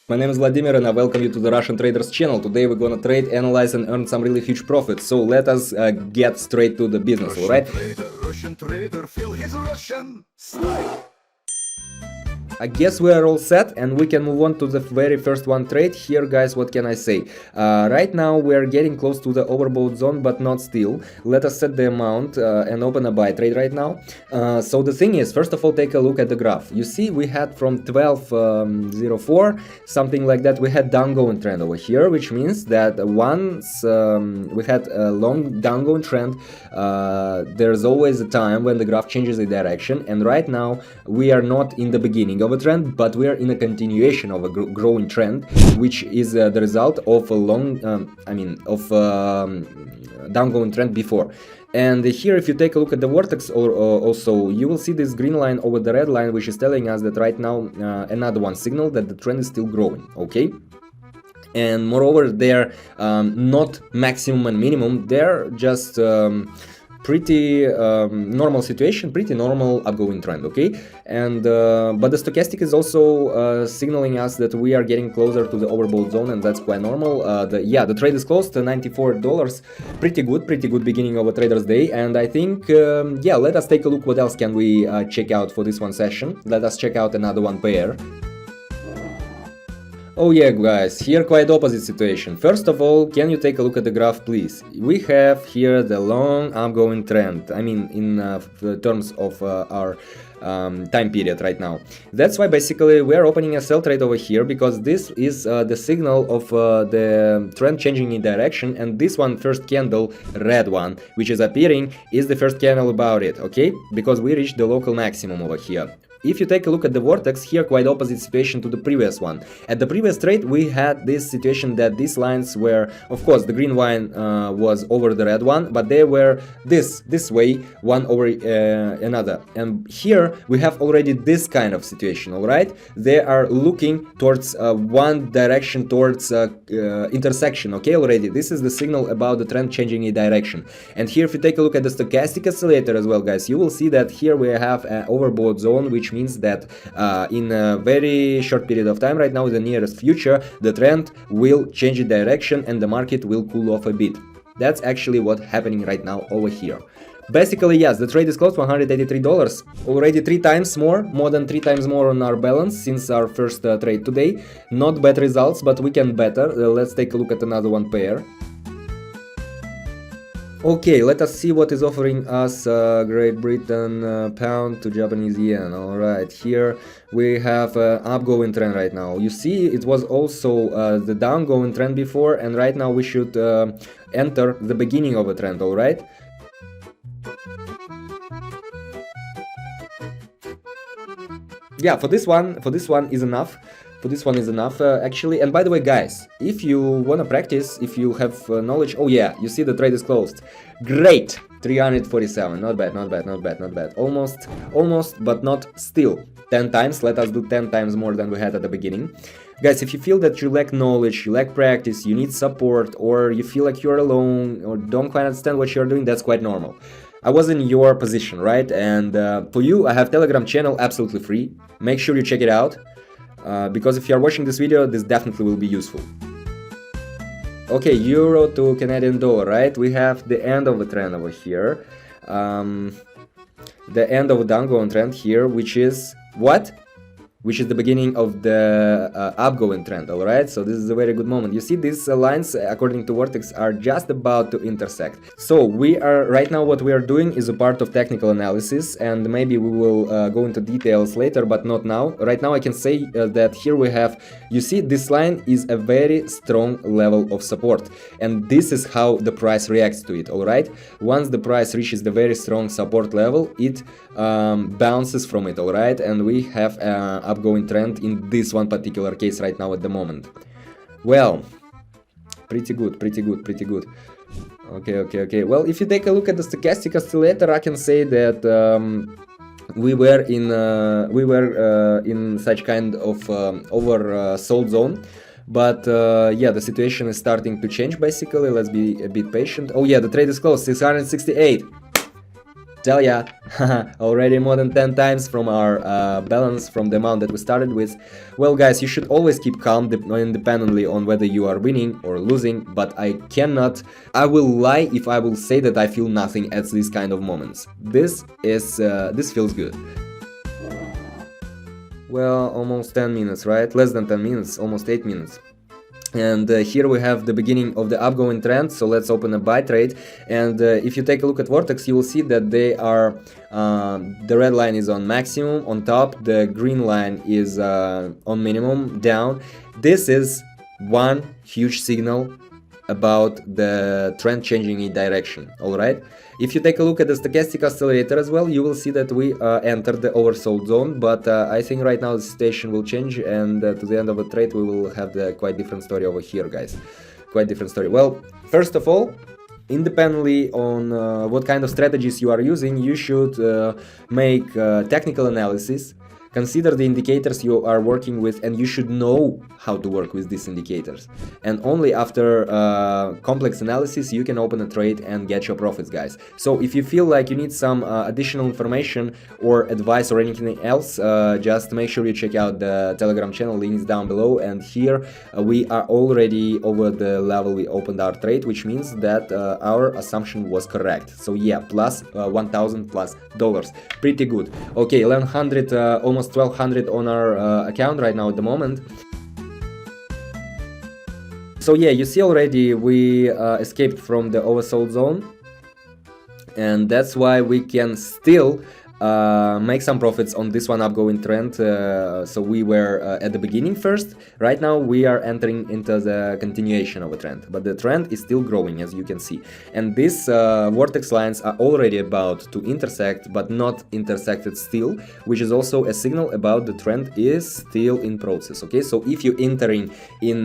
My name is Vladimir and I welcome you to the Russian Traders channel. Today we're gonna trade, analyze and earn some really huge profits. So let us get straight to the business, alright? Russian trader, feel his Russian style. I guess we are all set and we can move on to the very first one trade. Here guys, what can I say? Right now we are getting close to the overbought zone, but not still. Let us set the amount and open a buy trade right now. So the thing is, first of all, take a look at the graph. You see we had from 12.04 something like that, we had downgoing trend over here, which means that once we had a long downgoing trend, there's always a time when the graph changes the direction, and right now we are not in the beginning of a trend, but we are in a continuation of a growing trend, which is the result of a long downgoing trend before. And here, if you take a look at the Vortex also, you will see this green line over the red line, which is telling us that right now another one signal that the trend is still growing, okay? And moreover, they're not maximum and minimum, they're just pretty normal situation, pretty normal upgoing trend, okay? And but the stochastic is also signaling us that we are getting closer to the overbought zone, and that's quite normal. The trade is close to $94. Pretty good beginning of a trader's day. And I think let us take a look what else can we check out for this one session. Let us check out another one pair. Oh yeah guys, here quite opposite situation. First of all, can you take a look at the graph please? We have here the long upgoing trend, I mean in terms of our time period right now. That's why basically we are opening a sell trade over here, because this is the signal of the trend changing in direction, and this one first candle, red one, which is appearing, is the first candle about it, okay? Because we reached the local maximum over here. If you take a look at the Vortex, here quite opposite situation to the previous one. At the previous trade we had this situation that these lines were, of course the green line was over the red one, but they were this way, one over another. And here we have already this kind of situation, alright? They are looking towards one direction, towards intersection, okay, already. This is the signal about the trend changing in direction. And here if you take a look at the stochastic oscillator as well guys, you will see that here we have an overbought zone, which means that in a very short period of time right now, in the nearest future, the trend will change its direction and the market will cool off a bit. That's actually what's happening right now over here. Basically, yes, the trade is close to $183, already more than 3 times more on our balance since our first trade today. Not bad results, but we can better. Let's take a look at another one pair. Okay, let us see what is offering us Great Britain pound to Japanese yen. Alright, here we have upgoing trend right now. You see, it was also the downgoing trend before, and right now we should enter the beginning of a trend, alright? Yeah, for this one is enough. Actually. And by the way guys, if you wanna practice, if you have knowledge, oh yeah, you see the trade is closed. Great, 347, not bad. Almost, but not still. 10 times, let us do 10 times more than we had at the beginning. Guys, if you feel that you lack knowledge, you lack practice, you need support, or you feel like you're alone, or don't quite understand what you're doing, that's quite normal. I was in your position, right? And for you, I have Telegram channel absolutely free. Make sure you check it out. Because if you are watching this video, this definitely will be useful. Okay, euro to Canadian dollar, right? We have the end of the trend over here. The end of a downgoing trend here, which is what? Which is the beginning of the upgoing trend, alright? So this is a very good moment. You see these lines, according to Vortex, are just about to intersect. So we are, right now what we are doing is a part of technical analysis, and maybe we will go into details later, but not now. Right now I can say that here we have, you see this line is a very strong level of support, and this is how the price reacts to it, alright? Once the price reaches the very strong support level, it bounces from it, alright? And we have upgoing trend in this one particular case right now at the moment. Well, pretty good. Okay. Well, if you take a look at the stochastic oscillator, I can say that we were in such kind of oversold zone. But yeah, the situation is starting to change basically. Let's be a bit patient. Oh yeah, the trade is closed, 668. tell ya, already more than 10 times from our balance from the amount that we started with. Well guys, you should always keep calm independently on whether you are winning or losing, but I will lie if I will say that I feel nothing at these kind of moments. This feels good. Well, almost 10 minutes, right? Less than 10 minutes, almost 8 minutes. And here we have the beginning of the upgoing trend, so let's open a buy trade. And if you take a look at Vortex, you will see that they are the red line is on maximum on top, the green line is on minimum down. This is one huge signal about the trend changing in direction. All right, if you take a look at the stochastic oscillator as well, you will see that we entered the oversold zone, but I think right now the situation will change, and to the end of the trade we will have the quite different story over here, guys. Quite different story. Well, first of all, independently on what kind of strategies you are using, you should make technical analysis. Consider the indicators you are working with, and you should know how to work with these indicators. And only after complex analysis you can open a trade and get your profits, guys. So if you feel like you need some additional information or advice or anything else, just make sure you check out the Telegram channel, links down below. And here we are already over the level we opened our trade, which means that our assumption was correct. So yeah, plus $1,000+. Pretty good. Okay, 1100, almost 1200 on our account right now at the moment. So yeah, you see already we escaped from the oversold zone, and that's why we can still make some profits on this one upgoing trend. So we were at the beginning first. Right now we are entering into the continuation of a trend, but the trend is still growing, as you can see. And these vortex lines are already about to intersect, but not intersected still, which is also a signal about the trend is still in process. Okay, so if you're entering in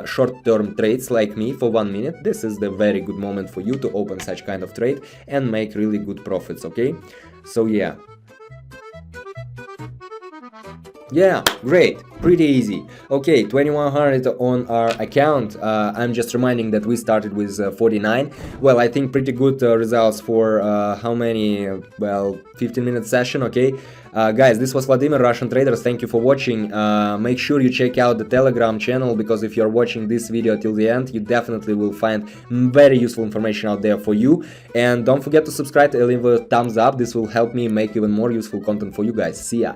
short-term trades like me for 1 minute, this is the very good moment for you to open such kind of trade and make really good profits. Okay, so yeah, great, pretty easy. Okay, 2100 on our account. I'm just reminding that we started with 49. Well, I think pretty good results for how many, well, 15-minute session. Okay, guys, this was Vladimir, Russian Traders. Thank you for watching. Make sure you check out the Telegram channel, because if you're watching this video till the end, you definitely will find very useful information out there for you. And don't forget to subscribe and leave a thumbs up. This will help me make even more useful content for you guys. See ya.